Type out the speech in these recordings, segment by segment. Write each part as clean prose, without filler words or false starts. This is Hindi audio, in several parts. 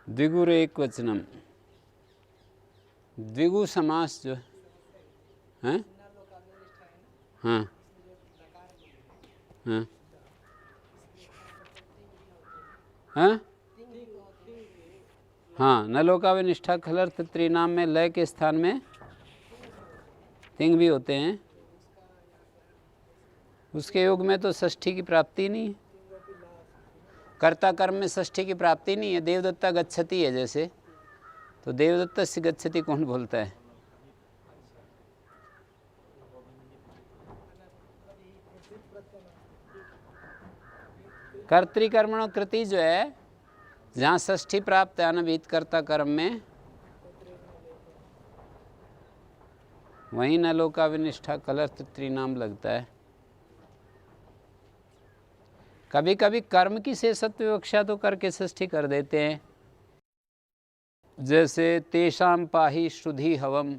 द्विगुर एक वचनम, द्विगु समास जो है, हाँ हाँ हाँ हाँ, नलोका निष्ठा खलर्थ त्रिनाम में लय के स्थान में तिंग भी होते हैं। उसके योग में तो षष्ठी की प्राप्ति नहीं है, कर्ता कर्म में षष्ठी की प्राप्ति नहीं है। देवदत्ता गच्छति है जैसे, तो देवदत्ता से गच्छति कौन बोलता है? कर्तृकर्मणो कृति जो है, जहाँ षष्ठी प्राप्त है अनभिहित कर्ता कर्म में, वहीं नलोका विनिष्ठा कलर्थ त्रिनाम लगता है। कभी कभी कर्म की शेषत्व विवक्षा तो करके षष्ठी कर देते हैं, जैसे तेषाम पाही श्रुधि हवम,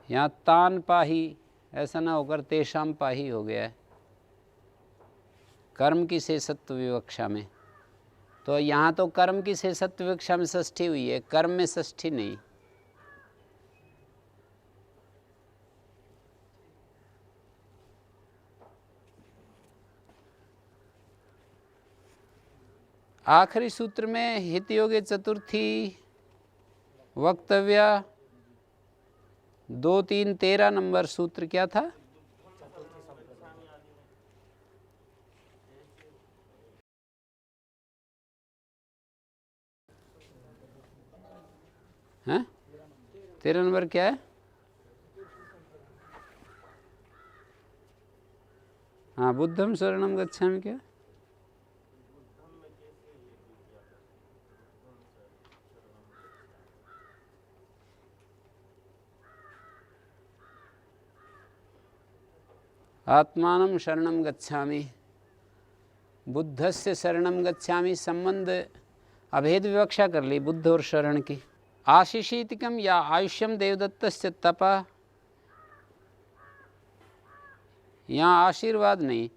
यहाँ तान पाही ऐसा ना होकर तेषाम पाही हो गया है कर्म की शेषत्व विवक्षा में। तो यहाँ तो कर्म की शेषत्व विवक्षा में षष्ठी हुई है, कर्म में षष्ठी नहीं। आखिरी सूत्र में हित योगे चतुर्थी वक्तव्य 2, 3, 13 नंबर सूत्र क्या था? हैं? 13 नंबर क्या है? हाँ, बुद्धम शरणम गच्छामि क्या? आत्मानं शरणं गच्छामि, बुद्धस्य शरणं गच्छामि। संबंध अभेद विवक्षा कर ली बुद्ध और शरण की। आशिषीतिकम या आयुष्यम देवदत्तस्य तपा, यहाँ आशीर्वाद नहीं,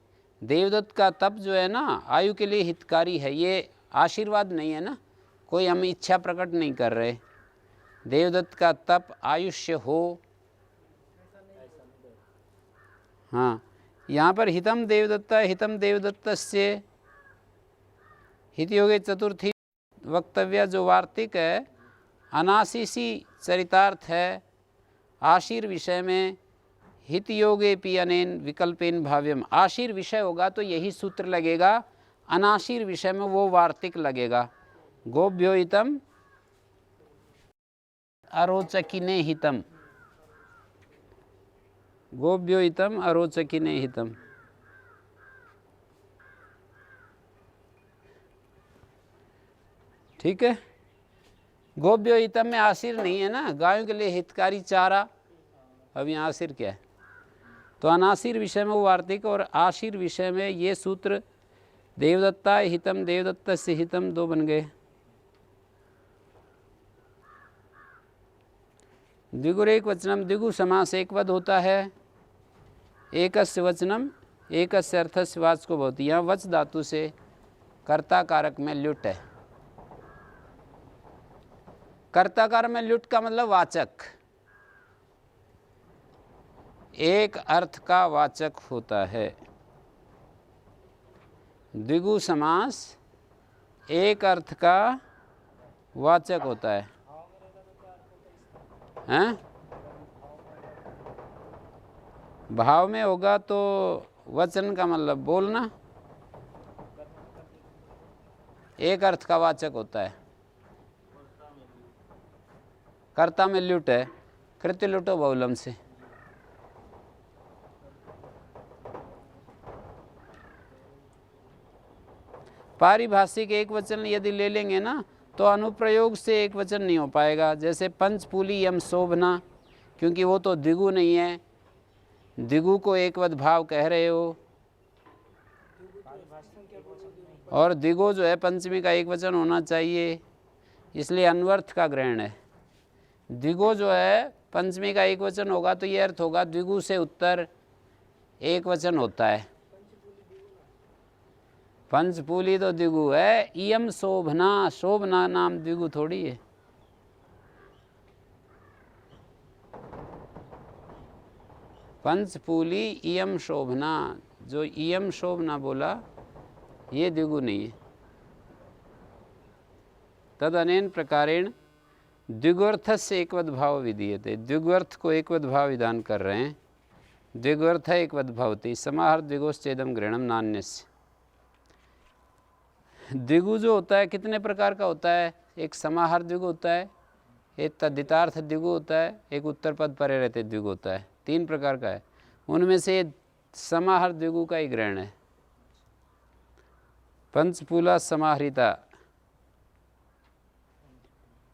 देवदत्त का तप जो है ना आयु के लिए हितकारी है, ये आशीर्वाद नहीं है ना, कोई हम इच्छा प्रकट नहीं कर रहे। देवदत्त का तप आयुष्य हो, हाँ, यहाँ पर हितम देवदत्ता, हितम देवदत्तस्य, हित योगे चतुर्थी वक्तव्य जो वार्तिक है, अनाशीसी चरितार्थ है। आशीर विषय में हित योगे पी अनेन विकल्पेन भाव्यम, आशीर विषय होगा तो यही सूत्र लगेगा, अनाशीर विषय में वो वार्तिक लगेगा। गोभ्यो हितम अरोचकिने हितम, गोभ्यो हितम अरोचकिने हितम। ठीक है, गोभ्यो हितम में आशीर नहीं है ना, गायों के लिए हितकारी चारा। अब यहाँ आशीर क्या है? तो अनाशीर विषय में वो वार्तिक, और आशीर विषय में ये सूत्र देवदत्ता हितम देवदत्त से हितम, 2 बन गए। द्विगुर एक वचनम, द्विगु समास एक पद होता है। एकस्य वचनम एकस्य अर्थस्य वाचको भवति, यहाँ वच धातु से कर्ता कारक में ल्युट है। कर्ता कारक में ल्युट का मतलब वाचक, एक अर्थ का वाचक होता है। द्विगु समास एक अर्थ का वाचक होता है। हैं? भाव में होगा तो वचन का मतलब बोलना, एक अर्थ का वाचक होता है। कर्ता में ल्युट है, कृत्य लुटो बहुलम से। पारिभाषिक एक वचन यदि ले लेंगे ना तो अनुप्रयोग से एक वचन नहीं हो पाएगा। जैसे पंचपूली यम शोभना, क्योंकि वो तो द्विगु नहीं है, द्विगु को एकवद भाव कह रहे हो, और द्विगु जो है पंचमी का एक वचन होना चाहिए, इसलिए अनवर्थ का ग्रहण है। द्विगु जो है पंचमी का एक वचन होगा तो ये अर्थ होगा द्विगु से उत्तर एक वचन होता है। पंचपूली तो द्विगु है। इयम शोभना, शोभना नाम द्विगु थोड़ी है। पंचपूली इयम शोभना, जो इयम शोभना बोला ये द्विगु नहीं है। तद अनेन प्रकारेण द्विगुर्थ से एकवद भाव विधीयते। द्विगुर्थ को एकवद भाव विधान कर रहे हैं। द्विगुर्थ एकवद भवति समाहार द्विगुश्चेदम ग्रहणम नान्यस्य। द्विगु जो होता है कितने प्रकार का होता है? एक समाहार द्विगु होता है, एक तद्धितार्थ द्विगु होता है, एक उत्तर पद परे रहते द्विगु होता है। 3 प्रकार का है। उनमें से समाहार द्विगु का ही ग्रहण है। पंचपूला समाहरिता,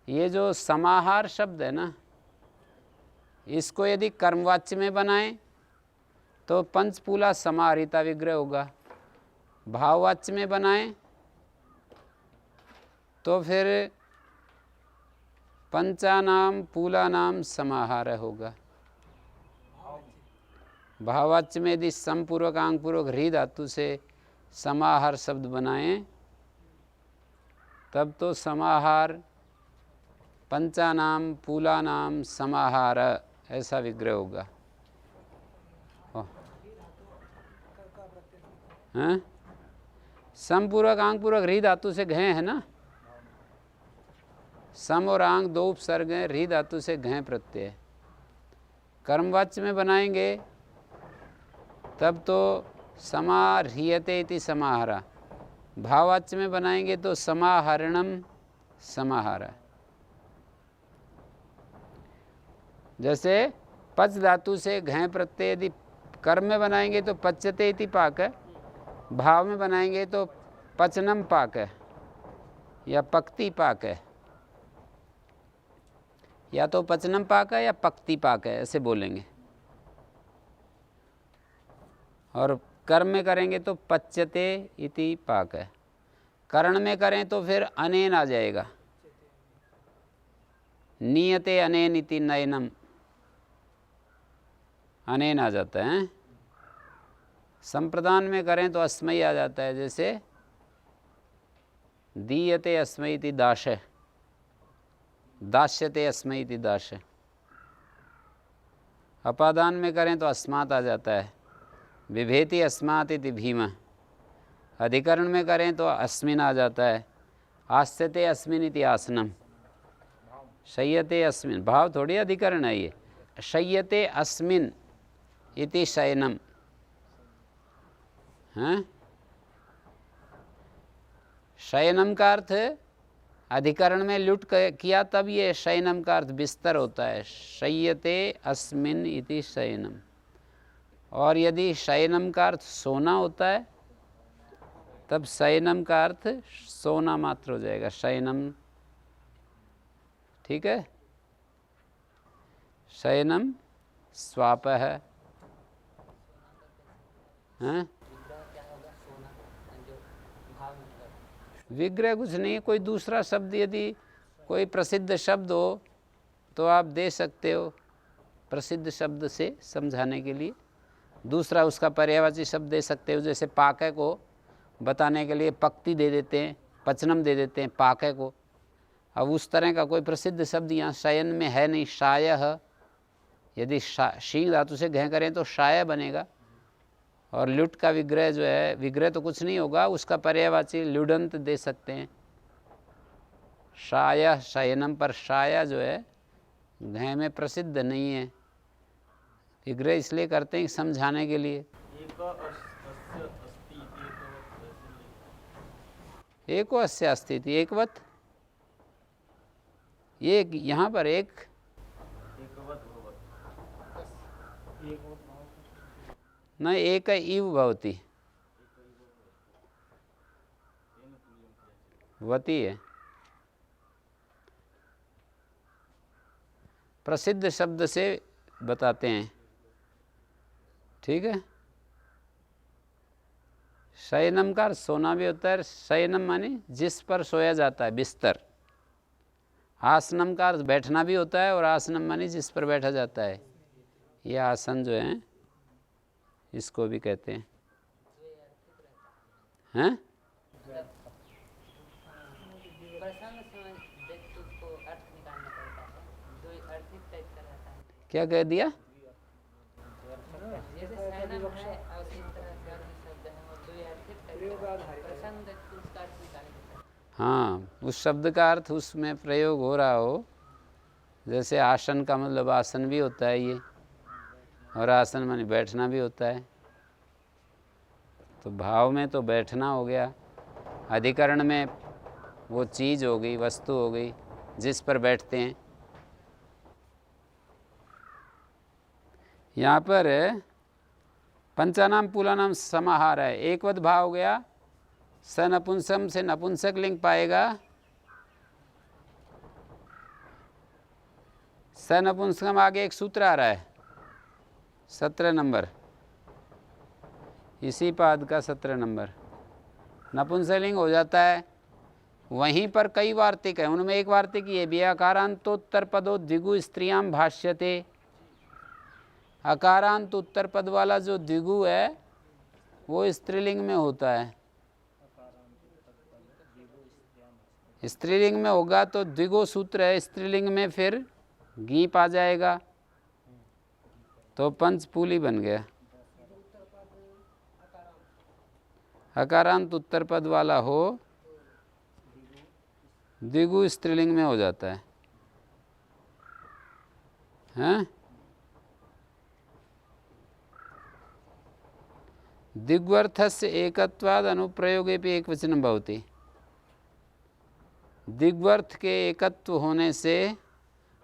ये जो समाहार शब्द है ना, इसको यदि कर्मवाच्य में बनाएं तो पंचपूला समाहरिता विग्रह होगा। भाववाच्य में बनाएं तो फिर पंचानाम पूलानाम समाहार होगा। भाववाच्य में यदि समपूर्वक आंगपूर्वक ह्री धातु से समाहार शब्द बनाएं तब तो समाहार पंचानाम पूलानाम समाहार ऐसा विग्रह होगा। हैं? समपूर्वक आंगपूर्वक ह्री धातु से घय है ना, सम और आंग 2 उपसर्ग हैं, ह्री धातु से घय प्रत्यय। कर्मवाच्य में बनाएंगे तब तो समाह्रियते इति समाहारा। भाववाच्य में बनाएंगे तो समाहरणम समाहारा। जैसे पच धातु से घय प्रत्यय यदि कर्म में बनाएंगे तो पच्यते इति पाक है, भाव में बनाएंगे तो पचनम पाक है या पक्ति पाक है, या तो पचनम पाक है या पक्ति पाक है, ऐसे बोलेंगे। और कर्म में करेंगे तो पच्यते इति पाक है। करण में करें तो फिर अनेन आ जाएगा, नियते अनेन इति नयनम, अनेन आ जाता है। संप्रदान में करें तो अस्मयी आ जाता है, जैसे दीयते अस्मयी इति दाश, दास्यते अस्मयी इति दाश। अपादान में करें तो अस्मात् आ जाता है, बिभेति अस्मात् इति भीम। अधिकरण में करें तो अस्मिन आ जाता है, आस्यते अस्मिन इति आसनम। शय्यते अस्मिन, भाव थोड़ी अधिकरण है ये, शय्यते अस्मिन इति शयनम। हैं? शयनम का अर्थ अधिकरण में लुट किया तब ये शयनम का अर्थ बिस्तर होता है, शय्यते अस्मिन इति शयनम। और यदि शयनम का अर्थ सोना होता है तब शयनम का अर्थ सोना मात्र हो जाएगा, शयनम। ठीक है, शयनम स्वापः है। हैं? विग्रह कुछ नहीं, कोई दूसरा शब्द यदि कोई प्रसिद्ध शब्द हो तो आप दे सकते हो, प्रसिद्ध शब्द से समझाने के लिए दूसरा उसका पर्यायवाची शब्द दे सकते हो। जैसे पाके को बताने के लिए पक्ति दे देते हैं, पचनम दे देते हैं पाके को। अब उस तरह का कोई प्रसिद्ध शब्द यहाँ शयन में है नहीं, शायः। यदि शी धातु से घय करें तो शाय बनेगा। और लुट का विग्रह जो है, विग्रह तो कुछ नहीं होगा, उसका पर्यायवाची लुडंत दे सकते हैं, शायः शयनम। पर शाया जो है घय में प्रसिद्ध नहीं है, विग्रह इसलिए करते हैं समझाने के लिए। एको अस्य अस्ति इति एकवत, ये यहाँ पर एक न एक इव भवति, वती है। प्रसिद्ध शब्द से बताते हैं। ठीक है, शयनम का सोना भी होता है, शयनम माने जिस पर सोया जाता है, बिस्तर। आसनम का बैठना भी होता है, और आसनम माने जिस पर बैठा जाता है। ये आसन जो है इसको भी कहते हैं। हैं? क्या कह दिया? हाँ, उस शब्द का अर्थ उसमें प्रयोग हो रहा हो, जैसे आसन का मतलब आसन भी होता है ये, और आसन माने बैठना भी होता है। तो भाव में तो बैठना हो गया, अधिकरण में वो चीज़ हो गई, वस्तु हो गई जिस पर बैठते हैं। यहाँ पर पंचानाम पुलानाम समाहार है, एकवत भाव हो गया। स नपुंसम से नपुंसक लिंग पाएगा। स नपुंसकम आगे एक सूत्र आ रहा है 17 नंबर, इसी पाद का 17 नंबर। नपुंसकलिंग हो जाता है। वहीं पर कई वार्तिक है, उनमें एक वार्तिक ये भी, अकारांत उत्तर पदो द्विगु स्त्रियाम भाष्यते। अकारांत उत्तर पद वाला जो द्विगु है वो स्त्रीलिंग में होता है। स्त्रीलिंग में होगा तो द्विगु सूत्र है, स्त्रीलिंग में फिर गीप आ जाएगा, तो पंचपूली बन गया। अकारांत उत्तर पद वाला हो, द्विगु स्त्रीलिंग में हो जाता है। हैं? दिग्वर्थस्य एकत्वाद अनुप्रयोगे भी एक वचन भवति। दिग्वर्थ के एकत्व होने से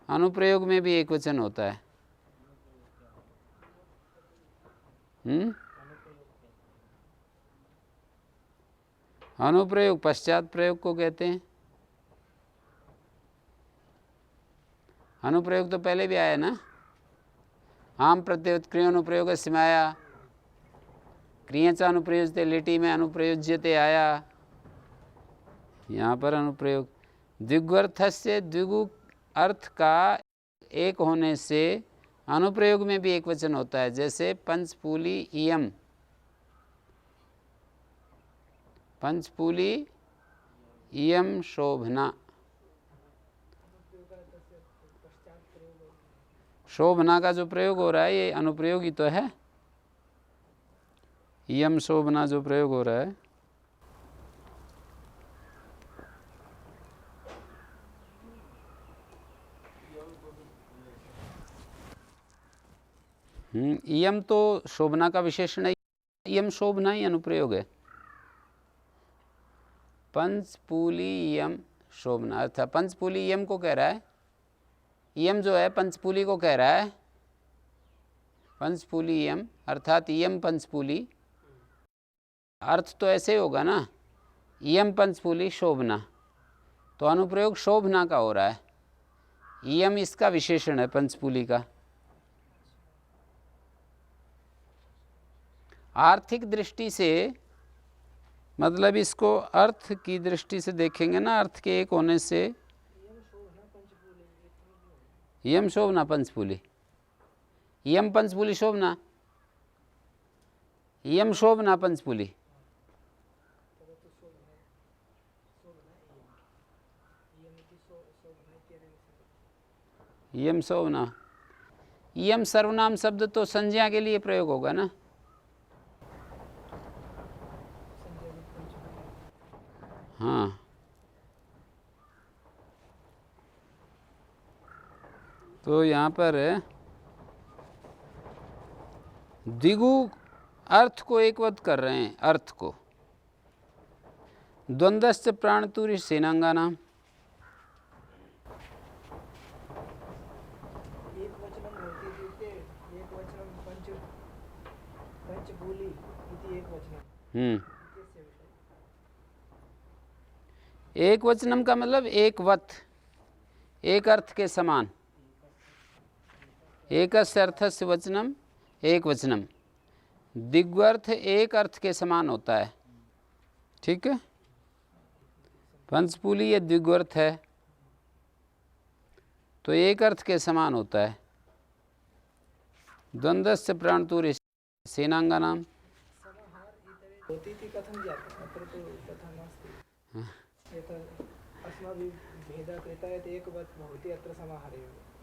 अनुप्रयोग में भी एक वचन होता है। अनुप्रयोग पश्चात प्रयोग को कहते हैं। अनुप्रयोग तो पहले भी आया ना, आम प्रत्युत क्रिया अनुप्रयोग सिमाया, क्रियाचा अनुप्रयोजते लिटी में अनुप्रयोज्यते आया। यहाँ पर अनुप्रयोग द्विगुअर्थ से द्विगु अर्थ का एक होने से अनुप्रयोग में भी एक वचन होता है, जैसे पंचपूली इयम, पंचपूली इयम शोभना। शोभना का जो प्रयोग हो रहा है ये अनुप्रयोग ही तो है। इयम शोभना जो प्रयोग हो रहा है, इयम तो शोभना का विशेषण है, इयम शोभना ही अनुप्रयोग है। पंचपूली इयम शोभना अर्थात पंचपूली इयम को कह रहा है, इयम जो है पंचपूली को कह रहा है। पंचपूली इयम अर्थात इयम पंचपूली, अर्थ तो ऐसे होगा ना, इयम पंचपूली शोभना, तो अनुप्रयोग शोभना का हो रहा है। इयम इसका विशेषण है पंचपूली का। आर्थिक दृष्टि से मतलब इसको अर्थ की दृष्टि से देखेंगे ना, अर्थ के एक होने से यम शोभना पंचपूली, यम पंचपूली शोभना, यम शोभना पंचपूली। यम शोभना, यम सर्वनाम शब्द तो संज्ञा के लिए प्रयोग होगा ना। हाँ, तो यहाँ पर द्विगु अर्थ को एकवत कर रहे हैं, अर्थ को। द्वंद्वश्च प्राणतुरी सेनांगानाम, एक वचनम का मतलब एक वत, एक अर्थ के समान। एकस्य अर्थस्य वचनम एक वचनम, दिग्वर्थ एक अर्थ के समान होता है। ठीक है। पंचपुली ये द्विगुर्थ है तो एक अर्थ के समान होता है। द्वंद्वस्य प्राणतूर्य सेनांगानां होती थी कथं जातं अत्र तु तथा नास्ति। यत् अस्माभिः भेदः कृतः यत् एकवत् भवति अत्र समाहारे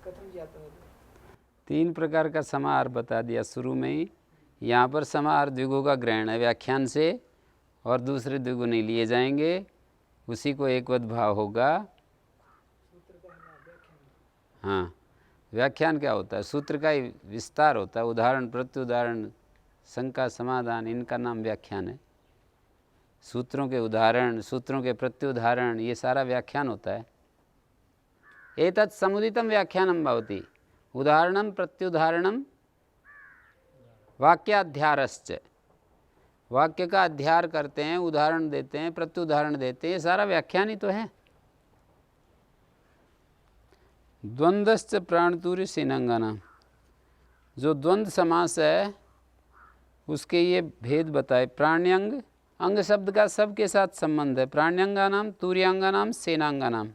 कथं जातं? 3 प्रकार का समाहार बता दिया शुरू में ही। यहाँ पर समाहार द्विगु का ग्रहण है व्याख्यान से, और दूसरे द्विगु नहीं लिए जाएंगे, उसी को एकवत भाव होगा। हाँ, व्याख्यान क्या होता है? सूत्र का ही विस्तार होता है, उदाहरण प्रत्युदाहरण शंका समाधान, इनका नाम व्याख्यान है। सूत्रों के उदाहरण, सूत्रों के प्रत्युदाहरण, ये सारा व्याख्यान होता है। एतत् समुदितं व्याख्यानं भवति, उदाहरणं प्रत्युदाहरणं वाक्याध्यारश्च। वाक्य का अध्यार करते हैं, उदाहरण देते हैं, प्रत्युदाहरण देते हैं, ये सारा व्याख्यान ही तो है। द्वंद्वश्च प्राणतूर्य सेनांगानां, जो द्वंद्व समास है उसके ये भेद बताए। प्राण्यंग, अंग शब्द का सबके साथ संबंध है। प्राण्यंगानाम, तूर्यांगानाम, सेनांगानाम,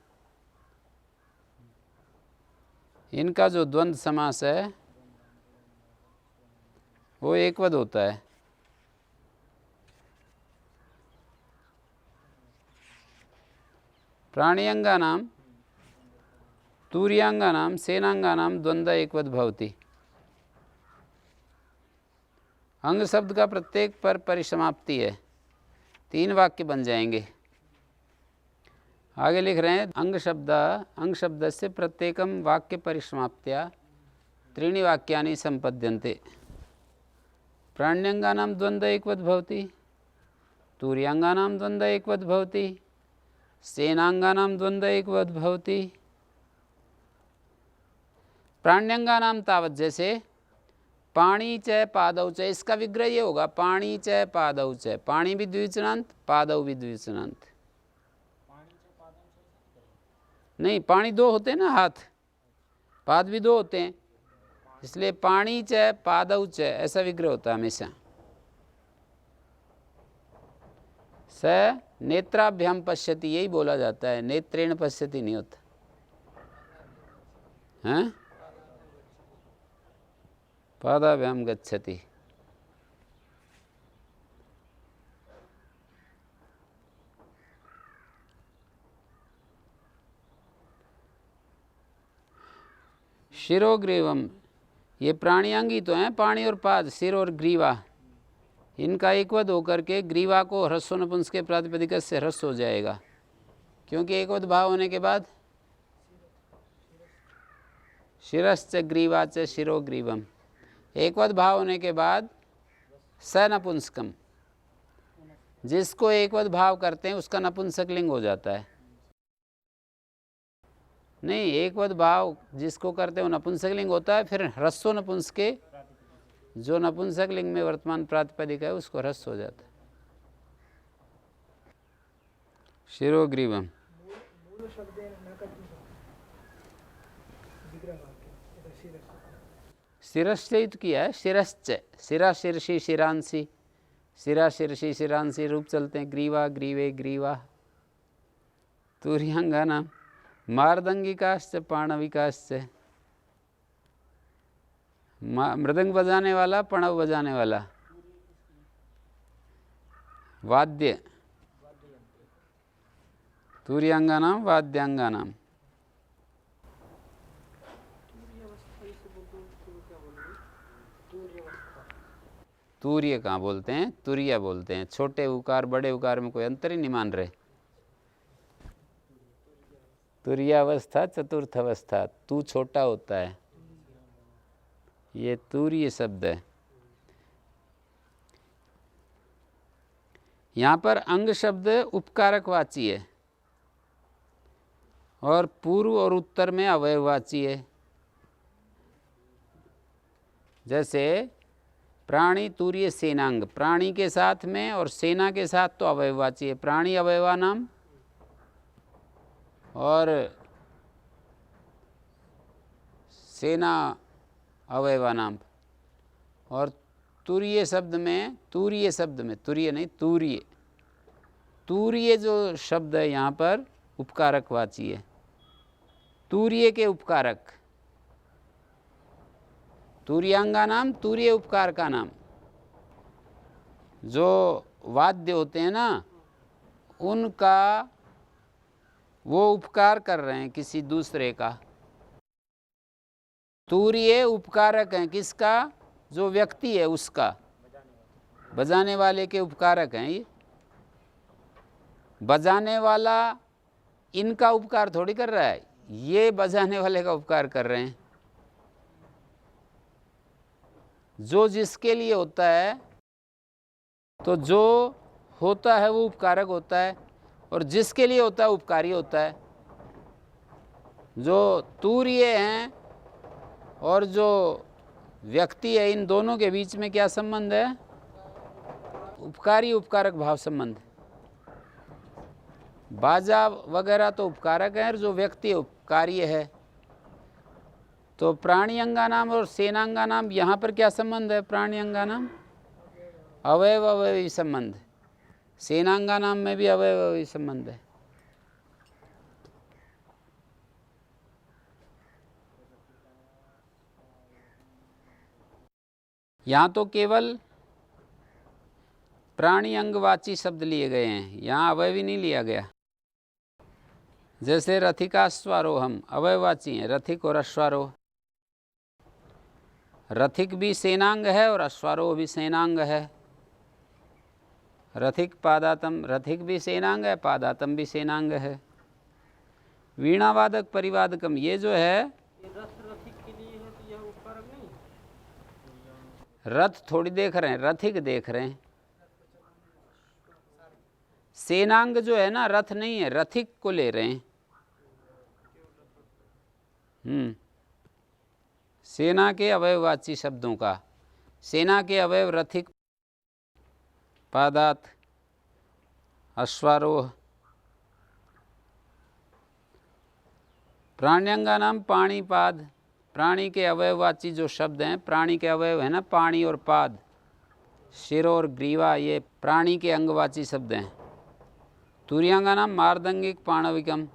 इनका जो द्वंद्व समास है वो एकवद होता है। प्राण्यंगानाम, तूर्यांगानाम, सेनांगानाम द्वंद्व एकवद भवति। अंग शब्द का प्रत्येक पर परिसमाप्ति है। 3 वाक्य बन जाएंगे। आगे लिख रहे हैं अंग शब्द से प्रत्येकम वाक्य परिसमाप्त्या 3 वाक्यानि संपद्यन्ते। प्राण्यंगानां द्वंद्व एकवद भवति, तूर्यांगानां द्वंद्व एकवद भवति, सेनांगानां द्वंद्व एकवद भवति। प्राण्यंगानां तावत, जैसे पाणी च पादौ च, इसका विग्रह ये होगा पाणी च पादौ च। पाणी भी द्विवचनांत, पादौ भी द्विवचनांत। नहीं, पाणी 2 होते हैं ना, हाथ, पाद भी 2 होते हैं, इसलिए पाणी च पादौ च ऐसा विग्रह होता है हमेशा। स नेत्राभ्याम पश्यति, यही बोला जाता है, नेत्रेण पश्यति नहीं होता। हैं? पादाभ्याम गच्छति। शिरोग्रीवम, ये प्राणियांगी तो हैं, पाणी और पाद, सिर और ग्रीवा, इनका एकवद होकर के ग्रीवा को ह्रस्व नपुंसक के प्रातिपदिक से ह्रस्व हो जाएगा, क्योंकि एकवद भाव होने के बाद शिरश्च ग्रीवा च शिरोग्रीवम, एकवद भाव होने के बाद स नपुंसकम, जिसको एकवद भाव करते हैं उसका नपुंसक लिंग हो जाता है। नहीं, एकवद भाव जिसको करते हैं वो नपुंसक लिंग होता है, फिर ह्रस्व नपुंसक के जो नपुंसक लिंग में वर्तमान प्रातिपदिक है उसको ह्रस्व हो जाता है। शिरोग्रीवम शिरश्चैत किया है, शिरश्च, शिरा शीर्षी शिरांसी, शिरा शीर्षी शिरांसी रूप चलते हैं। ग्रीवा ग्रीवे ग्रीवा। तूर्यांगाना मार्दंगिकाश्च पाणविकाश्च, मृदंग बजाने वाला, पणव बजाने वाला, वाद्य, तूर्यांगानाम वाद्यांगानाम। तूर्य कहाँ बोलते हैं? तुरिया बोलते हैं। छोटे उकार बड़े उकार में कोई अंतर ही नहीं मान रहे। तुर्यावस्था चतुर्थ अवस्था, तू छोटा होता है, ये तूर्य शब्द है। यहाँ पर अंग शब्द उपकारकवाची है और पूर्व और उत्तर में अवयववाची है। जैसे प्राणी तूर्य सेनांग, प्राणी के साथ में और सेना के साथ तो अवयववाची है। प्राणी अवयवा नाम और सेना अवयवा नाम। और तुर्य शब्द में, तुर्य शब्द में, तुर्य नहीं तूर्य, तूर्य जो शब्द है यहाँ पर उपकारकवाची है। तूर्य के उपकारक, तूर्यांगा नाम, तूर्य उपकार का नाम। जो वाद्य होते हैं ना, उनका वो उपकार कर रहे हैं किसी दूसरे का। तूर्य उपकारक हैं किसका? जो व्यक्ति है उसका, बजाने वाले के उपकारक हैं ये। बजाने वाला इनका उपकार थोड़ी कर रहा है, ये बजाने वाले का उपकार कर रहे हैं। जो जिसके लिए होता है, तो जो होता है वो उपकारक होता है, और जिसके लिए होता है उपकारी होता है। जो तूर्य हैं और जो व्यक्ति है, इन दोनों के बीच में क्या संबंध है? उपकारी उपकारक भाव संबंध। बाजा वगैरह तो उपकारक है, और जो व्यक्ति उपकारी है। तो प्राणी अंगा नाम और सेनांगा नाम, यहाँ पर क्या संबंध है? प्राणी अंगा नाम अवयव अवयवी संबंध, सेनांगा नाम में भी अवयव अवयवी संबंध है। यहाँ तो केवल प्राणी अंगवाची शब्द लिए गए हैं, यहाँ अवयवी नहीं लिया गया। जैसे रथिकाश्वारोहम अवयवाची हैं, रथिक और अश्वारोह। रथिक भी सेनांग है और अश्वारोह भी सेनांग है। रथिक पादातम, रथिक भी सेनांग है, पादातम भी सेनांग है। वीणावादक परिवादकम, ये जो है रथ थोड़ी देख रहे हैं, रथिक देख रहे हैं। सेनांग जो है ना, रथ नहीं है, रथिक को ले रहे हैं। सेना के अवयववाची शब्दों का, सेना के अवयव रथिक, पादात, अश्वारोह। प्राण्यंगा नाम पाणीपाद, प्राणी के अवयववाची जो शब्द हैं, प्राणी के अवयव है ना, पाणी और पाद, शिर और ग्रीवा, ये प्राणी के अंगवाची शब्द हैं। तूर्यांगा नाम मार्दंगिक पाणविकम,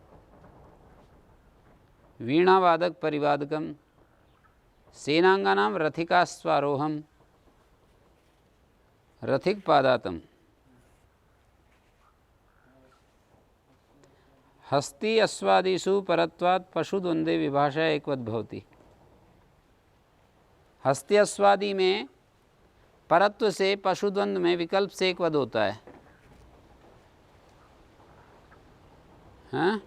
वीणावादक परिवादकम। सेनांगा नाम रथिकाश्वारोहम, रथिक पादातम। हस्ती अश्वादिषु परत्वात् पशुद्वंद्वे विभाषा एकवत् भवति। हस्ती अश्वादि में परत्व से पशुद्वंद में विकल्प से एकवद होता है। हाँ?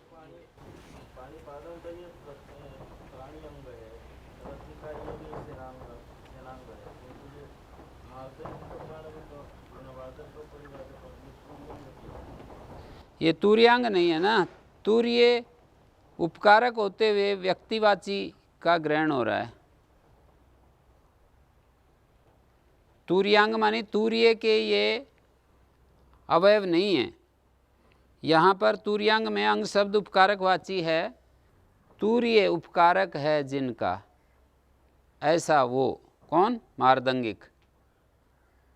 ये तूर्यांग नहीं है ना, तूर्य उपकारक होते हुए व्यक्तिवाची का ग्रहण हो रहा है। तूर्यांग माने तूर्य के ये अवयव नहीं है। यहाँ पर तूर्यांग में अंग शब्द उपकारकवाची है, तूर्य उपकारक है जिनका, ऐसा वो कौन? मार्दंगिक।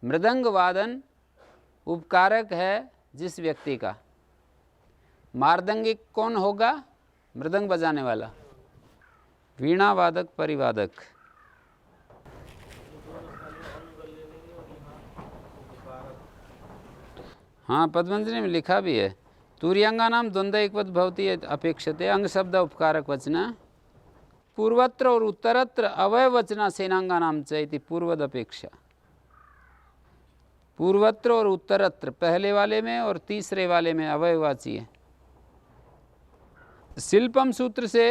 मृदंग वादन उपकारक है जिस व्यक्ति का। मार्दंगिक कौन होगा? मृदंग बजाने वाला। वीणावादक परिवादक। हाँ, पद्मंजलि में लिखा भी है। तूर्यांगा नाम द्वंद्व एकवत् भवति अपेक्षते, अंग शब्द उपकारक वचना। पूर्वत्र और उत्तरत्र अवय वचना सेनांगा नाम चैति पूर्वद अपेक्षा। पूर्वत्र और उत्तरत्र, पहले वाले में और तीसरे वाले में अवयवाची है। शिल्पम सूत्र से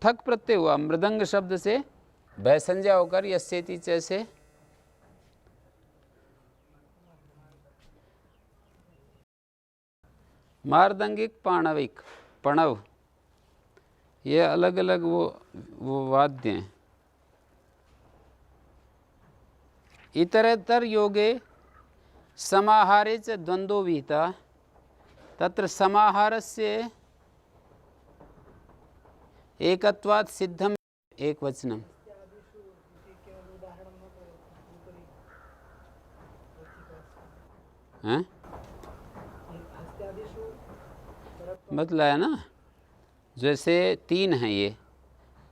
ठक प्रत्यय हुआ, मृदंग शब्द से भय संज्ञा होकर यस्येति जैसे। मार्दंगिक पाणविक, पणव, ये अलग अलग वो वाद्य हैं। इतरेतर योगे समाहारे च द्वंद्वो विहिता, तत्र समाहारस्य एकत्वात् सिद्धम एक वचनम। इत्यादिषु मतलब है ना, जैसे 3 हैं ये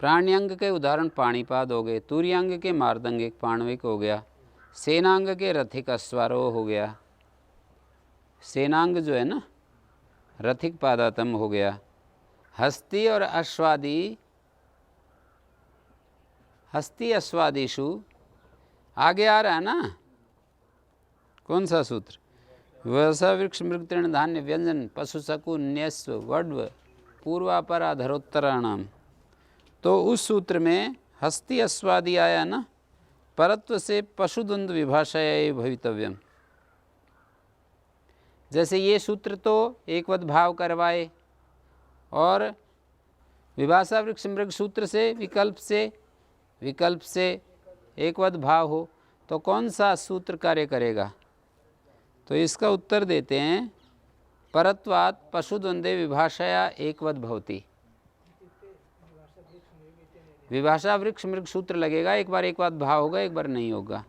प्राण्यंग के उदाहरण पाणिपाद हो गए, तुर्यांग के मार्दंगिक पाणविक हो गया, सेनांग के रथिक अश्वारोह हो गया, सेनांग जो है ना रथिक पादातम हो गया, हस्ती और अश्वादी, हस्ती अश्वादिषु आगे आ रहा है ना, कौन सा सूत्र, व्यवसाय वृक्ष मृग तृण धान्य व्यंजन पशु शकुन न्यस्व वड्व पूर्वापराधरोत्तराणाम, तो उस सूत्र में हस्ती अश्वादी आया ना, परत्व से पशुद्वंद विभाषाया भवितव्यम। जैसे ये सूत्र तो एकवद भाव करवाए और विभाषा वृक्ष मृग सूत्र से विकल्प से एकवद भाव हो, तो कौन सा सूत्र कार्य करेगा? तो इसका उत्तर देते हैं परत्वात् पशुद्वंदे विभाषाया एकवद भवति। विभाषा वृक्ष मृग सूत्र लगेगा, एक बार एकवद भाव होगा, एक बार नहीं होगा।